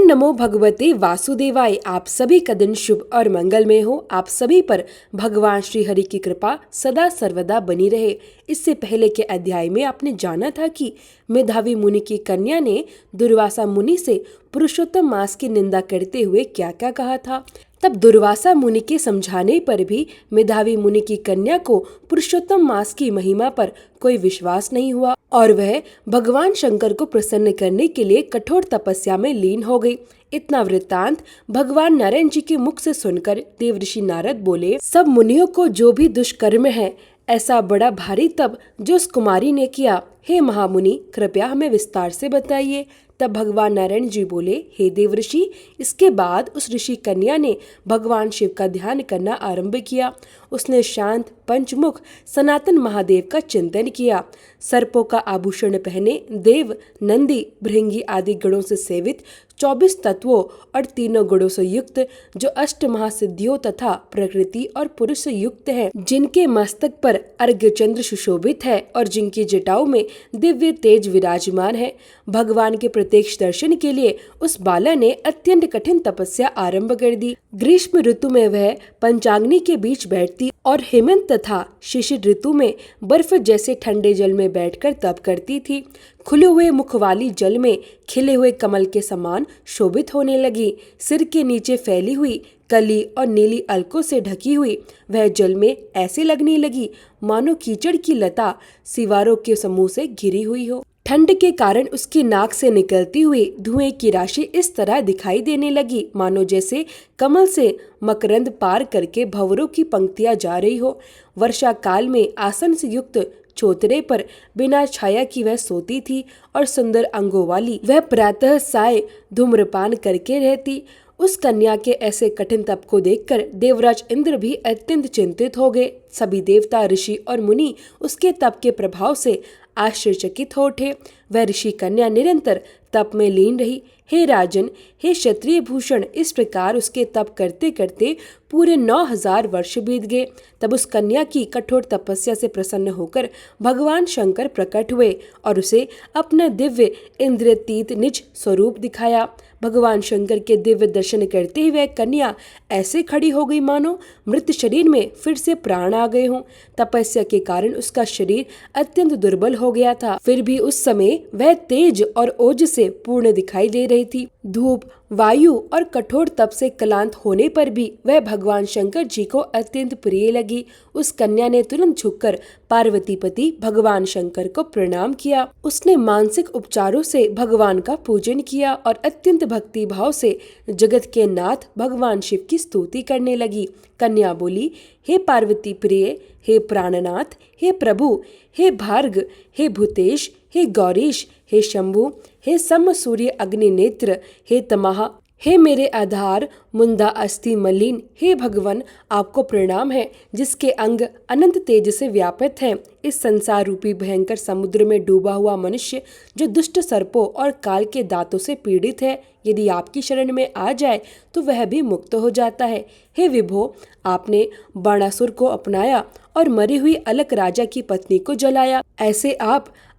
नमो भगवते वासुदेवाय। आप सभी का दिन शुभ और मंगलमय हो। आप सभी पर भगवान श्री हरि की कृपा सदा सर्वदा बनी रहे। इससे पहले के अध्याय में आपने जाना था कि मेधावी मुनि की कन्या ने दुर्वासा मुनि से पुरुषोत्तम मास की निंदा करते हुए क्या क्या कहा था। तब दुर्वासा मुनि के समझाने पर भी मेधावी मुनि की कन्या को पुरुषोत्तम मास की महिमा पर कोई विश्वास नहीं हुआ और वह भगवान शंकर को प्रसन्न करने के लिए कठोर तपस्या में लीन हो गई। इतना वृत्तांत भगवान नारायण जी के मुख से सुनकर देवर्षि नारद बोले, सब मुनियों को जो भी दुष्कर्म है ऐसा बड़ा भारी तप जो उस कुमारी ने किया, हे महामुनि कृपया हमें विस्तार से बताइए। तब भगवान नारायण जी बोले, हे देवर्षि, इसके बाद उस ऋषि कन्या ने भगवान शिव का ध्यान करना आरंभ किया। उसने शांत पंचमुख सनातन महादेव का चिंतन किया। सर्पों का आभूषण पहने देव, नंदी, भृंगी आदि गणों से सेवित 24 तत्वों और तीनों गुणों से युक्त, जो अष्ट महासिद्धियों तथा प्रकृति और पुरुष से युक्त है, जिनके मस्तक पर अर्घ्य चंद्र सुशोभित है और जिनकी जटाओं में दिव्य तेज विराजमान है, भगवान के प्रत्यक्ष दर्शन के लिए उस बाला ने अत्यंत कठिन तपस्या आरंभ कर दी। ग्रीष्म ऋतु में वह पंचाग्नि के बीच बैठती और हेमंत तथा शिशिर ऋतु में बर्फ जैसे ठंडे जल में बैठकर तप करती थी। खुले हुए मुख वाली जल में खिले हुए कमल के समान शोभित होने लगी। सिर के नीचे फैली हुई कली और नीली अलकों से ढकी हुई वह जल में ऐसे लगने लगी मानो कीचड़ की लता सिवारों के समूह से घिरी हुई हो। ठंड के कारण उसकी नाक से निकलती हुई धुएं की राशि इस तरह दिखाई देने लगी मानो जैसे कमल से मकरंद पार करके भंवरों की पंक्तियां जा रही हो। वर्षा काल में आसन से युक्त चौतरे पर बिना छाया की वह सोती थी और सुंदर अंगों वाली वह प्रातः साय धूम्रपान करके रहती। उस कन्या के ऐसे कठिन तप को देखकर देवराज इंद्र भी अत्यंत चिंतित हो गए। सभी देवता, ऋषि और मुनि उसके तप के प्रभाव से आश्चर्यचकित हो उठे। वह ऋषि कन्या निरंतर तप में लीन रही। हे राजन, हे क्षत्रिय भूषण, इस प्रकार उसके तप करते करते पूरे 9000 वर्ष बीत गए। तब उस कन्या की कठोर तपस्या से प्रसन्न होकर भगवान शंकर प्रकट हुए और उसे अपना दिव्य इंद्रियतीत निज स्वरूप दिखाया। भगवान शंकर के दिव्य दर्शन करते ही वह कन्या ऐसे खड़ी हो गई मानो मृत शरीर में फिर से प्राण आ गए हों। तपस्या के कारण उसका शरीर अत्यंत दुर्बल हो गया था, फिर भी उस समय वह तेज और ओज से पूर्ण दिखाई दे रही थी। धूप, वायु और कठोर तप से क्लांत होने पर भी वह भगवान शंकर जी को अत्यंत प्रिय लगी। उस कन्या ने तुरंत झुककर पार्वतीपति भगवान शंकर को प्रणाम किया। उसने मानसिक उपचारों से भगवान का पूजन किया और अत्यंत भक्ति भाव से जगत के नाथ भगवान शिव की स्तुति करने लगी। कन्या बोली, हे पार्वती प्रिय, हे प्राणनाथ, हे प्रभु, हे भार्ग, हे भूतेश, हे गौरीश, हे शंभु, हे सम सूर्य अग्नि नेत्र, हे तमाह, हे मेरे आधार मुंदा अस्थि मलिन, हे भगवान आपको प्रणाम है जिसके अंग अनंत तेज से व्यापित हैं। इस संसार रूपी भयंकर समुद्र में डूबा हुआ मनुष्य जो दुष्ट सर्पों और काल के दांतों से पीड़ित है, यदि आपकी शरण में आ जाए तो वह भी मुक्त हो जाता है। हे विभो, आपने बाणासुर को अपनाया और मरी हुई अलक राजा की पत्नी को जलाया। ऐसे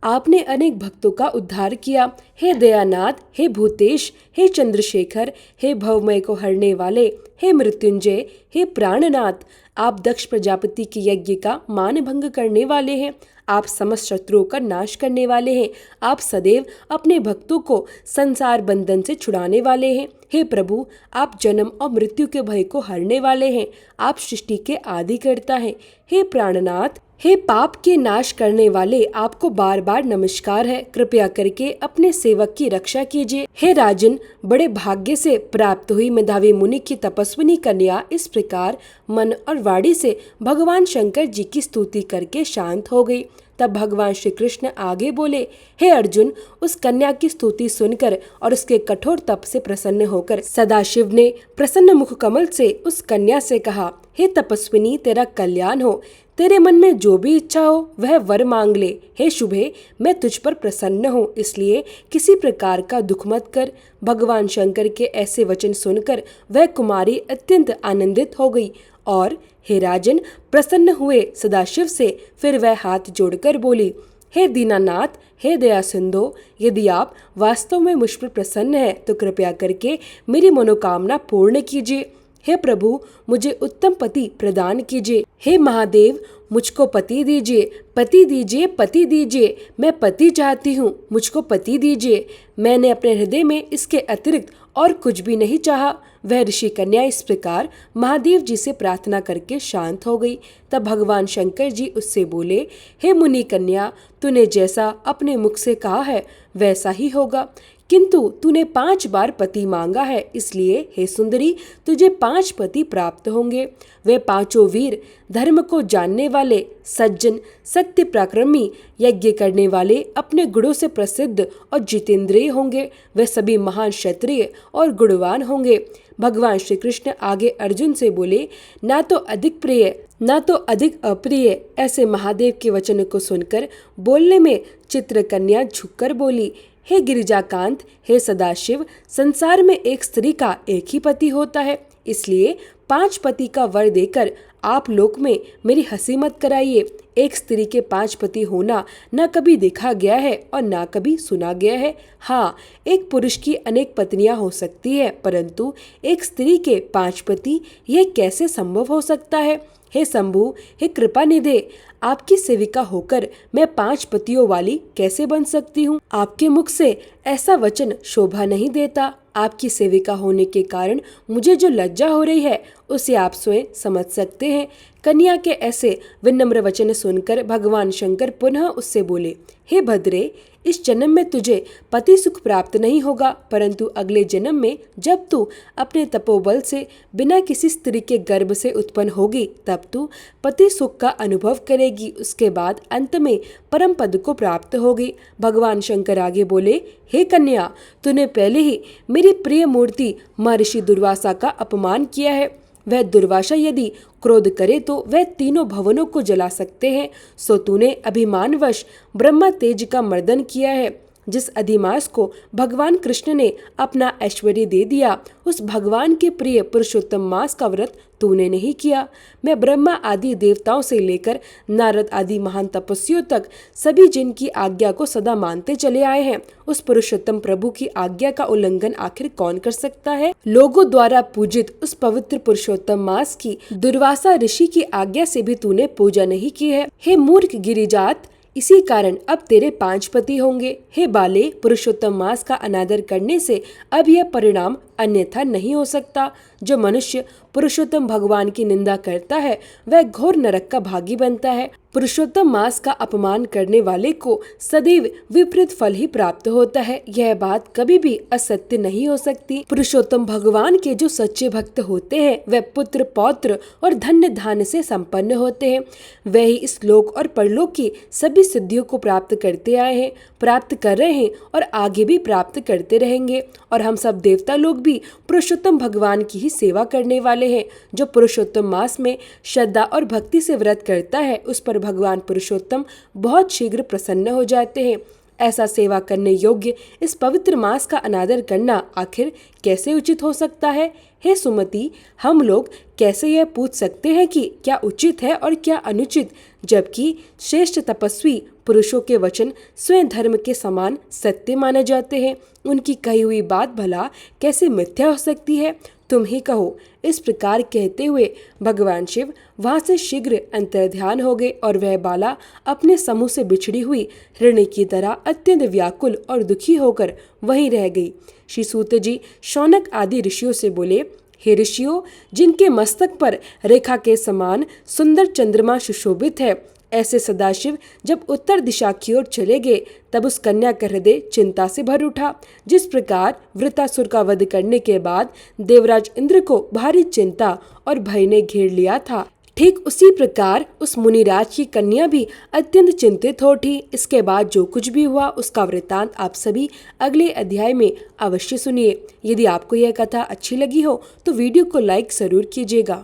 आपने अनेक भक्तों का उद्धार किया। हे दयानाथ, हे भूतेश, हे चंद्रशेखर, हे भवमय को हरने वाले, हे मृत्युंजय, हे प्राणनाथ, आप दक्ष प्रजापति के यज्ञ का मान भंग करने वाले हैं। आप समस्त शत्रुओं का नाश करने वाले हैं। आप सदैव अपने भक्तों को संसार बंधन से छुड़ाने वाले हैं। हे प्रभु, आप जन्म और मृत्यु के भय को हरने वाले हैं। आप सृष्टि के आदि करता है। हे प्राणनाथ, हे पाप के नाश करने वाले, आपको बार बार नमस्कार है। कृपया करके अपने सेवक की रक्षा कीजिए। हे राजन, बड़े भाग्य से प्राप्त हुई मेधावी मुनि की तपस्विनी कन्या इस प्रकार मन और वाणी से भगवान शंकर जी की स्तुति करके शांत हो गई। तब भगवान श्री कृष्ण आगे बोले, हे अर्जुन, उस कन्या की स्तुति सुनकर और उसके कठोर तप से प्रसन्न होकर सदाशिव ने प्रसन्न मुख कमल से उस कन्या से कहा, हे तपस्विनी, तेरा कल्याण हो। तेरे मन में जो भी इच्छा हो वह वर मांग ले। हे शुभे, मैं तुझ पर प्रसन्न हूँ, इसलिए किसी प्रकार का दुख मत कर। भगवान शंकर के ऐसे वचन सुनकर वह कुमारी अत्यंत आनंदित हो गई और हे राजन, प्रसन्न हुए सदाशिव से फिर वह हाथ जोड़कर बोली, हे दीनानाथ, हे दया सिंधु, यदि आप वास्तव में मुझ पर प्रसन्न हैं तो कृपया करके मेरी मनोकामना पूर्ण कीजिए। हे प्रभु, मुझे उत्तम पति प्रदान कीजिए। हे महादेव, मुझको पति दीजिए, पति दीजिए, पति दीजिए। मैं पति चाहती हूँ, मुझको पति दीजिए। मैंने अपने हृदय में इसके अतिरिक्त और कुछ भी नहीं चाहा। वह ऋषि कन्या इस प्रकार महादेव जी से प्रार्थना करके शांत हो गई। तब भगवान शंकर जी उससे बोले, हे मुनि कन्या, तूने जैसा अपने मुख से कहा है वैसा ही होगा, किंतु तूने 5 बार पति मांगा है, इसलिए हे सुंदरी, तुझे 5 पति प्राप्त होंगे। वे 5 वीर, धर्म को जानने वाले, सज्जन, सत्य पराक्रमी, यज्ञ करने वाले, अपने गुणों से प्रसिद्ध और जितेंद्रिय होंगे। वे सभी महान क्षत्रिय और गुणवान होंगे। भगवान श्री कृष्ण आगे अर्जुन से बोले, ना तो अधिक प्रिय ना तो अधिक अप्रिय। ऐसे महादेव के वचन को सुनकर बोलने में चित्रकन्या झुककर बोली, हे गिरिजाकांत, हे सदाशिव, संसार में एक स्त्री का एक ही पति होता है, इसलिए 5 पति का वर देकर आप लोक में मेरी हंसी मत कराइए। एक स्त्री के 5 पति होना न कभी देखा गया है और न कभी सुना गया है। हाँ, एक पुरुष की अनेक पत्नियां हो सकती है, परंतु एक स्त्री के 5 पति, यह कैसे संभव हो सकता है? हे शंभु, हे कृपा निधे, आपकी सेविका होकर मैं 5 पतियों वाली कैसे बन सकती हूँ? आपके मुख से ऐसा वचन शोभा नहीं देता। आपकी सेविका होने के कारण मुझे जो लज्जा हो रही है उसे आप स्वयं समझ सकते हैं। कन्या के ऐसे विनम्र वचन सुनकर भगवान शंकर पुनः उससे बोले, हे भद्रे, इस जन्म में तुझे पति सुख प्राप्त नहीं होगा, परंतु अगले जन्म में जब तू अपने तपोबल से बिना किसी स्त्री के गर्भ से उत्पन्न होगी तब तू पति सुख का अनुभव करेगी। उसके बाद अंत में परम पद को प्राप्त होगी। भगवान शंकर आगे बोले, हे कन्या, तूने पहले ही मेरी प्रिय मूर्ति महर्षि दुर्वासा का अपमान किया है। वह दुर्वासा यदि क्रोध करे तो वह तीनों भवनों को जला सकते हैं। सो तूने अभिमानवश ब्रह्मा तेज का मर्दन किया है। जिस अधिमास को भगवान कृष्ण ने अपना ऐश्वर्य दे दिया, उस भगवान के प्रिय पुरुषोत्तम मास का व्रत तूने नहीं किया। मैं ब्रह्मा आदि देवताओं से लेकर नारद आदि महान तपस्वियों तक सभी जिनकी आज्ञा को सदा मानते चले आए हैं, उस पुरुषोत्तम प्रभु की आज्ञा का उल्लंघन आखिर कौन कर सकता है? लोगों द्वारा पूजित उस पवित्र पुरुषोत्तम मास की दुर्वासा ऋषि की आज्ञा से भी तूने पूजा नहीं की है। हे मूर्ख गिरिजात, इसी कारण अब तेरे 5 पति होंगे। हे बाले, पुरुषोत्तम मास का अनादर करने से अब यह परिणाम अन्यथा नहीं हो सकता। जो मनुष्य पुरुषोत्तम भगवान की निंदा करता है वह घोर नरक का भागी बनता है। पुरुषोत्तम मास का अपमान करने वाले को सदैव विपरीत फल ही प्राप्त होता है। यह बात कभी भी असत्य नहीं हो सकती। पुरुषोत्तम भगवान के जो सच्चे भक्त होते हैं वह पुत्र, पौत्र और धन्य धान्य से संपन्न होते हैं। वह ही इस लोक और परलोक की सभी सिद्धियों को प्राप्त करते आए हैं, प्राप्त कर रहे हैं और आगे भी प्राप्त करते रहेंगे। और हम सब देवता लोग भी पुरुषोत्तम भगवान की ही सेवा करने वाले हैं। जो पुरुषोत्तम मास में श्रद्धा और भक्ति से व्रत करता है उस पर भगवान पुरुषोत्तम बहुत शीघ्र प्रसन्न हो जाते हैं। ऐसा सेवा करने योग्य इस पवित्र मास का अनादर करना आखिर कैसे उचित हो सकता है? हे सुमति, हम लोग कैसे यह पूछ सकते हैं कि क्या उचित है और क्या अनुचित, जबकि श्रेष्ठ तपस्वी पुरुषों के वचन स्वयं धर्म के समान सत्य माने जाते हैं। उनकी कही हुई बात भला कैसे मिथ्या हो सकती है? तुम ही कहो। इस प्रकार कहते हुए भगवान शिव वहां से शीघ्र अंतर्ध्यान हो गए और वह बाला अपने समूह से बिछड़ी हुई हिरणी की तरह अत्यंत व्याकुल और दुखी होकर वहीं रह गई। श्री सूत जी शौनक आदि ऋषियों से बोले, हे ऋषियों, जिनके मस्तक पर रेखा के समान सुंदर चंद्रमा सुशोभित है, ऐसे सदाशिव जब उत्तर दिशा की ओर चले गए तब उस कन्या का हृदय चिंता से भर उठा। जिस प्रकार वृतासुर का वध करने के बाद देवराज इंद्र को भारी चिंता और भय ने घेर लिया था, ठीक उसी प्रकार उस मुनिराज की कन्या भी अत्यंत चिंतित हो उठी। इसके बाद जो कुछ भी हुआ उसका वृतांत आप सभी अगले अध्याय में अवश्य सुनिए। यदि आपको यह कथा अच्छी लगी हो तो वीडियो को लाइक जरूर कीजिएगा।